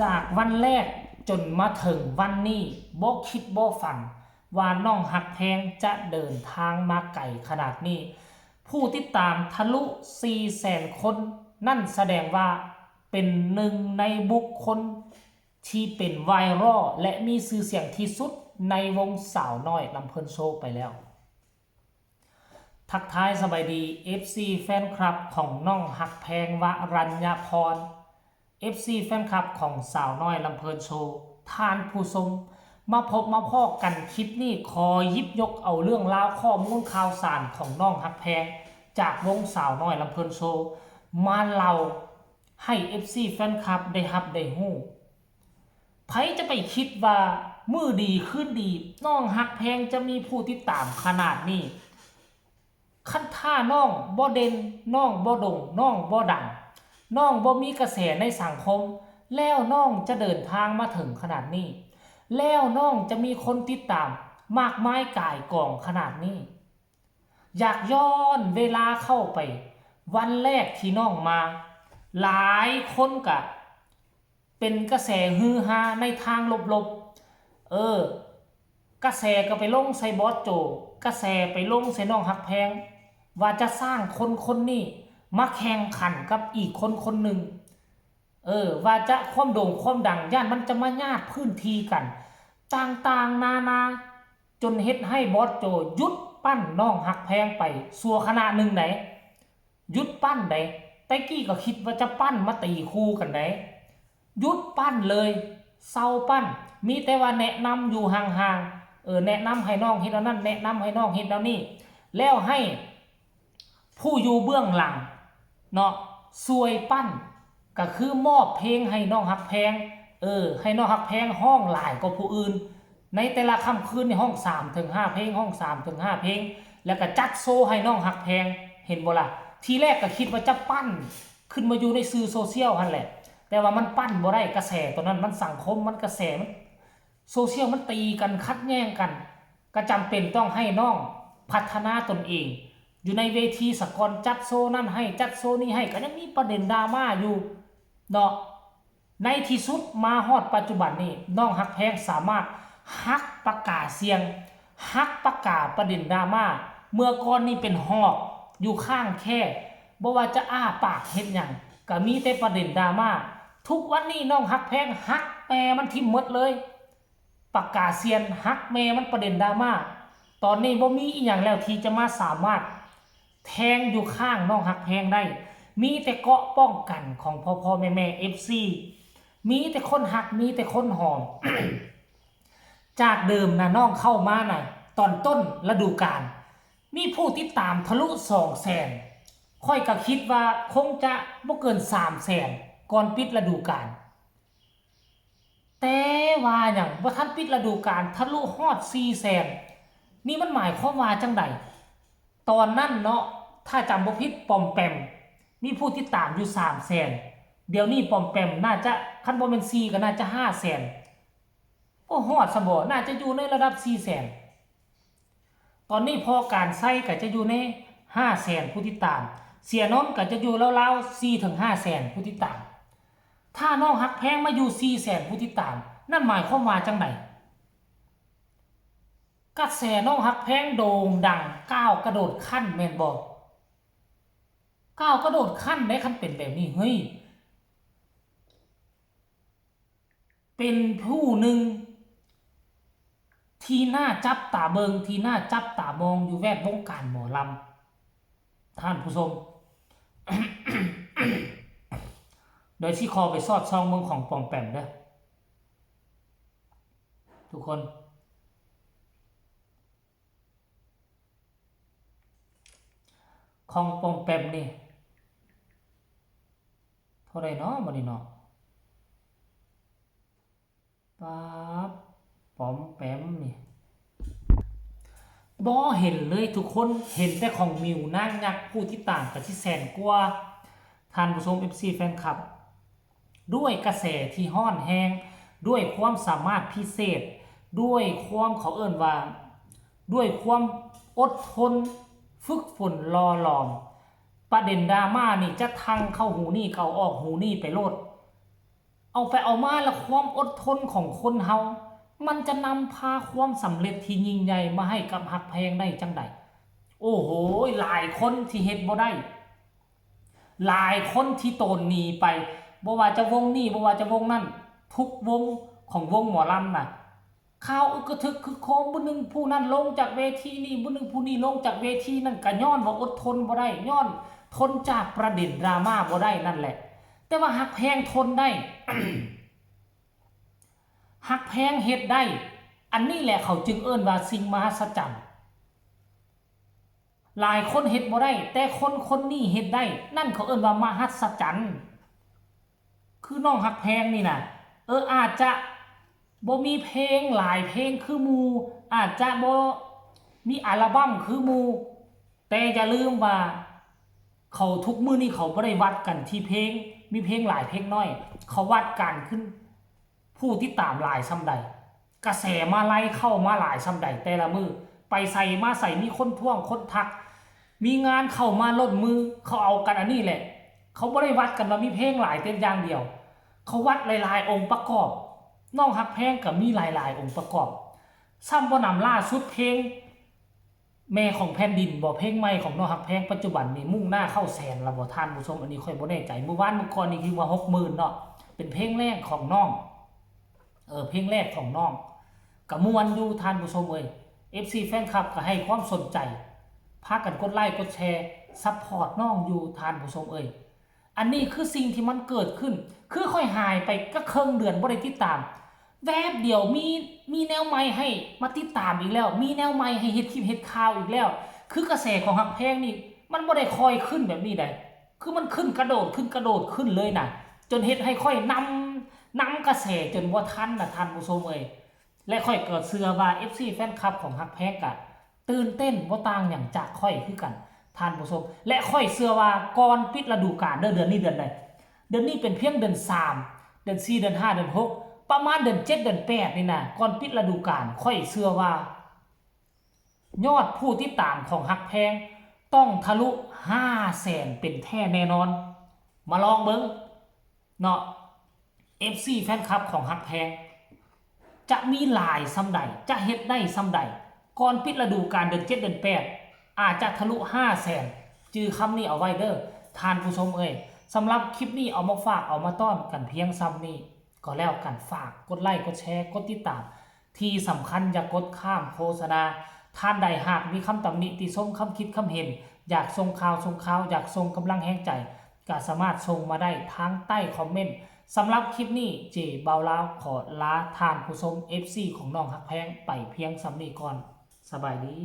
จากวันแรกจนมาถึงวันนี้บ่คิดบ่ฝันว่าน้องฮักแพงจะเดินทางมาไกลขนาดนี้ผู้ติดตามทะลุ 400,000 คนนั่นแสดงว่าเป็นหนึ่งในบุคคลที่เป็นไวรัลและมีชื่อเสียงที่สุดในวงสาวน้อยลำเพลินโชว์ไปแล้วทักทายสบายดี FC แฟนคลับของน้องฮักแพงวรัญญาพร FC แฟนคลับของสาวน้อยลำเพลินโชว์ท่านผู้ชมมาพบมาพ้อกันคลิปนี้ขอยิบยกเอาเรื่องราวข้อมูลข่าวสารของน้องฮักแพงจากวงสาวน้อยลำเพลินโชว์มาเล่าให้ FC แฟนคลับได้รับได้ฮู้ไผจะไปคิดว่ามือดีขึ้นดีน้องฮักแพงจะมีผู้ติดตามขนาดนี้ขั้นท่าน้องบ่เด่นน้องบ่โด่งน้องบ่ดังน้องบ่มีกระแสในสังคมแล้วน้องจะเดินทางมาถึงขนาดนี้แล้วน้องจะมีคนติดตามมากมายก่ายกองขนาดนี้อยากย้อนเวลาเข้าไปวันแรกที่น้องมาหลายคนก็เป็นกระแสฮือฮาในทางลบๆกระแสก็ไปลงใส่บอสโจกระแสไปลงใส่น้องฮักแพงว่าจะสร้างคนนี้มาแข่งขันกับอีกคนหนึ่งว่าจะความโด่งความดังย่านมันจะมาญาติพื้นที่กันต่างๆนานาจนเฮ็ดให้บอสโจยุดปั้นน้องฮักแพงไปสัวขณะหนึ่งไหนยุดปั้นไหนแต่กี้ก็คิดว่าจะปั้นมาตีคู่กันไหนยุดปั้นเลยเศร้าปั้นมีแต่ว่าแนะนำอยู่ห่างๆแนะนำให้น้องเฮ็ดแล้วนั่นแนะนำให้น้องเฮ็ดแล้วนี่แล้วให้ผู้อยู่เบื้องหลังเนาะช่วยปั้นก็คือมอบเพลงให้น้องฮักแพงให้น้องฮักแพงห้องหลายกว่าผู้อื่นในแต่ละค่ำคืนในห้อง 3-5 เพลงห้อง 3-5 เพลงแล้วก็จัดโซให้น้องฮักแพงเห็นบ่ล่ะทีแรกก็คิดว่าจะปั้นขึ้นมาอยู่ในสื่อโซเชียลหั่นแหละแต่ว่ามันปั้นบ่ได้กระแสตัวนั้นมันสังคมมันกระแสมันโซเชียลมันตีกันคัดแย่งกันก็จำเป็นต้องให้น้องพัฒนาตนเองอยู่ในเวทีสกลจัดโซนั่นให้จัดโซนี้ให้ก็ยังมีประเด็นดราม่าอยู่เนาะในที่สุดมาฮอดปัจจุบันนี้น้องฮักแพงสามารถฮักประกาศเสียงฮักประกาศประเด็นดราม่าเมื่อก่อนนี่เป็นหอกอยู่ข้างแค่บ่ว่าจะอ้าปากเฮ็ดหยังก็มีแต่ประเด็นดราม่าทุกวันนี้น้องฮักแพงฮักแม่มันทิ่มหมดเลยประกาศเสียงฮักแม่มันประเด็นดราม่าตอนนี้บ่มีอีหยังแล้วที่จะมาสามารถแทงอยู่ข้างน้องฮักแพงได้มีแต่เกาะป้องกันของพ่อแม่FC มีแต่คนหักมีแต่คนหอม จากเดิมนะน้องเข้ามาน่ะตอนต้นฤดูกาลมีผู้ติดตามทะลุ 200,000 ค่อยก็คิดว่าคงจะบ่เกิน 300,000 ก่อนปิดฤดูกาลแต่ว่าอย่างบ่ทันปิดฤดูกาลทะลุฮอด 400,000 นี่มันหมายความว่าจังใดตอนนั้นเนาะถ้าจำบ่ผิดปอมแปมมีผู้ติดตามอยู่ 300,000 เดี๋ยวนี้ปอมแปมน่าจะคันบ่แม่น4ก็น่าจะ 500,000 โอ้ฮอดซะบ่น่าจะอยู่ในระดับ 400,000 ตอนนี้พอการใช้ก็จะอยู่ใน 500,000 ผู้ติดตามเสียน้องก็จะอยู่ราวๆ 4-500,000 ผู้ติดตามถ้าน้องฮักแพงมาอยู่ 400,000 ผู้ติดตามนั่นหมายความว่าจังไดกระแสน้องฮักแพงโด่งดังก้าวกระโดดขั้นแม่นบ่ก้าวกระโดดขั้นได้คันเป็นแบบนี้เฮ้ยเป็นผู้หนึ่งที่น่าจับตาเบิงที่น่าจับตามองอยู่แวดวงการหมอลำท่านผู้ชม โดยที่คอไปสอดช่องเมืองของปอมแปมเด้อทุกคนของปอมแปมนี่เท่าไรเนาะมันนี่เนาะป๊าบปอมแปมนี่บ่เห็นเลยทุกคนเห็นแต่ของมิวนางยักษ์ผู้ที่ต่างกับที่แสนกว่าท่านผู้ชม FC แฟนคลับด้วยกระแสที่ฮ้อนแฮงด้วยความสามารถพิเศษด้วยความเขาเอิ้นว่าด้วยความอดทนฝึกฝนรอหลอมประเด็นดราม่านี่จะทังเข้าหูนี่เข้าออกหูนี่ไปโลด เอาไปเอามาแล้วความอดทนของคนเฮามันจะนำพาความสำเร็จที่ยิ่งใหญ่มาให้กับฮักแพงได้จังใดโอ้โหหลายคนที่เฮ็ดบ่ได้หลายคนที่โตนหนีไปบ่ว่าจะวงนี้บ่ว่าจะวงนั้นทุกวงของวงหมอลำน่ะข่าวอึกกระทึกคือโคมผู้หนึงผู้นั้นลงจากเวทีนี้ผู้หนึงผู้นี้ลงจากเวทีนั้นก็ย้อนว่าอดทนบ่ได้ย้อนทนจากประเด็นดราม่าบ่ได้นั่นแหละแต่ว่าฮักแพงทนได้ ฮักแพงเฮ็ดได้อันนี้แหละเขาจึงเอิ้นว่าสิ่งมหัศจรรย์หลายคนเฮ็ดบ่ได้แต่คนนี้เฮ็ดได้นั่นเขาเอิ้นว่ามหัศจรรย์คือน้องฮักแพงนี่น่ะอาจจะบ่มีเพลงหลายเพลงคือหมู่อาจจะบ่มีอัลบั้มคือหมู่แต่อย่าลืมว่าเขาทุกมื้อนี้เขาบ่ได้วัดกันที่เพลงมีเพลงหลายเพลงน้อยเขาวัดกันขึ้นผู้ที่ตามหลายส่ำใดกระแสมาไล่เข้ามาหลายส่ำใดแต่ละมือไปใส่มาใส่มีคนท่วงคนทักมีงานเข้ามาล้นมือเขาเอากันอันนี้แหละเขาบ่ได้วัดกันว่ามีเพลงหลายเต้นอย่างเดียวเขาวัดหลายๆองค์ประกอบน้องฮักแพงก็มีหลายๆองค์ประกอบซ้ำบ่นำล่าสุดเพลงแม่ของแผ่นดินบ่เพลงใหม่ของน้องฮักแพงปัจจุบันนี้มุ่งหน้าเข้าแสนแล้วบ่ท่านผู้ชมอันนี้ค่อยบ่แน่ใจเมื่อวานเมื่อก่อนนี่คือว่า 60,000 เนาะเป็นเพลงแรกของน้องเพลงแรกของน้องก็ม่วนอยู่ท่านผู้ชมเอ้ย FC แฟนคลับก็ให้ความสนใจพากันกดไลค์กดแชร์ซัพพอร์ตน้องอยู่ท่านผู้ชมเอ้ยอันนี้คือสิ่งที่มันเกิดขึ้นคือค่อยหายไปก็ครึ่งเดือนบ่ได้ติดตามแวบเดียวมีแนวใหม่ให้มาติดตามอีกแล้วมีแนวใหม่ให้เฮ็ดคลิปเฮ็ดข่าวอีกแล้วคือกระแสของฮักแพงนี่มันบ่ได้ค่อยขึ้นแบบนี้ได้คือมันขึ้นกระโดดขึ้นเลยน่ะจนเฮ็ดให้ค่อยนำกระแสจนบ่ทันน่ะท่านผู้ชมเอ้ยและค่อยเกิดเชื่อว่า FC แฟนคลับของฮักแพงก็ตื่นเต้นบ่ต่างหยังจากค่อยคือกันท่านผู้ชมและค่อยเชื่อว่าก่อนปิดฤดูกาลเดือนนี้เดือนใดเดือนนี้เป็นเพียงเดือน3เดือน4เดือน5เดือน6ประมาณเดือน7เดือน8นี่นะก่อนปิดฤดูกาลค่อยเชื่อว่ายอดผู้ติดตามของฮักแพงต้องทะลุ 500,000 เป็นแท้แน่นอนมาลองเบิ่งเนาะ FC แฟนคลับของฮักแพงจะมีหลายส่ำใดจะเฮ็ดได้ส่ำใดก่อนปิดฤดูกาลเดือน7เดือน8อาจจะทะลุ 500,000 จื้อคำนี้เอาไว้เด้อท่านผู้ชมเอ้ยสำหรับคลิปนี้เอามาฝากเอามาต้อนกันเพียงซ้ำนี้ก็แล้วกันฝากกดไลค์กดแชร์กดติดตามที่สำคัญอย่ากดข้ามโฆษณาท่านใดหากมีคำตำหนิติชมคำคิดคำเห็นอยากส่งข่าวอยากส่งกำลังแห่งใจก็สามารถส่งมาได้ทางใต้คอมเมนต์สำหรับคลิปนี้เจเบาลาวขอลาท่านผู้ชม FC ของน้องฮักแพงไปเพียงซ้ำนี้ก่อนสบายดี